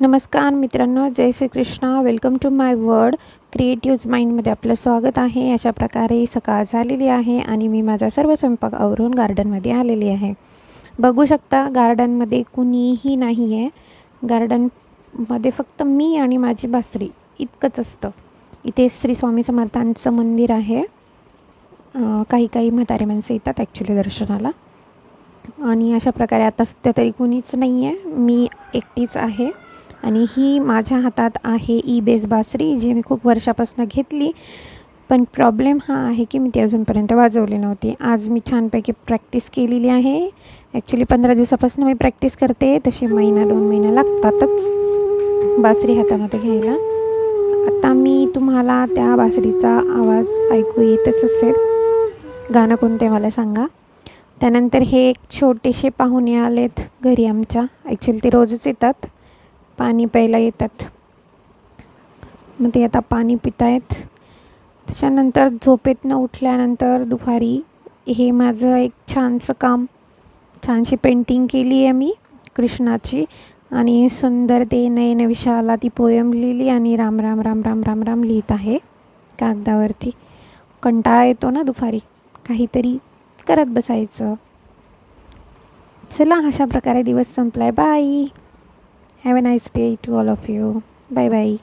नमस्कार मित्रांनो, जय Shri Krishna. Welcome to my word. Creative माइंडमध्ये आपलं स्वागत आहे. अशा प्रकारे सकाळ झालेली आहे आणि मी माझा सर्व स्वयंपाक आवरून गार्डनमध्ये आलेली आहे. बघू शकता गार्डनमध्ये कुणीही नाही आहे. गार्डनमध्ये फक्त मी आणि माझी बासरी इतकंच असतं. इथे श्री स्वामी समर्थांचं मंदिर आहे. काही म्हातारे माणसं येतात ॲक्च्युली दर्शनाला. आणि अशा प्रकारे आता सध्या तरी कुणीच नाही आहे, मी एकटीच आहे. आणि ही माझ्या हातात आहे बेस बासरी, जी मी खूप वर्षापासून घेतली. पण प्रॉब्लेम हा आहे की मी ती अजूनपर्यंत वाजवली नव्हती. आज मी छानपैकी प्रॅक्टिस केलेली आहे. ॲक्च्युली 15 दिवसापासून मी प्रॅक्टिस करते. तशी 1-2 महिने लागतातच बासरी हातामध्ये घ्यायला. आता मी तुम्हाला त्या बासरीचा आवाज ऐकू येतच असेल. गाणं कोणते मला सांगा. त्यानंतर हे एक छोटेसे पाहुणे आलेत घरी आमच्या. ॲक्च्युली ते रोजच येतात, पाणी प्यायला येतात. मग ते आता पाणी पित आहेत. त्याच्यानंतर झोपेतनं उठल्यानंतर दुपारी हे माझं एक छानसं काम, छानशी पेंटिंग केली आहे मी कृष्णाची. आणि सुंदर ते नयन विशाला ती पोयम लिहिली आणि राम राम राम राम राम राम लिहित आहे कागदावरती. कंटाळा येतो ना दुपारी, काहीतरी करत बसायचं. चला, अशा प्रकारे दिवस संपलाय. Bye. Have a nice day to all of you. Bye bye.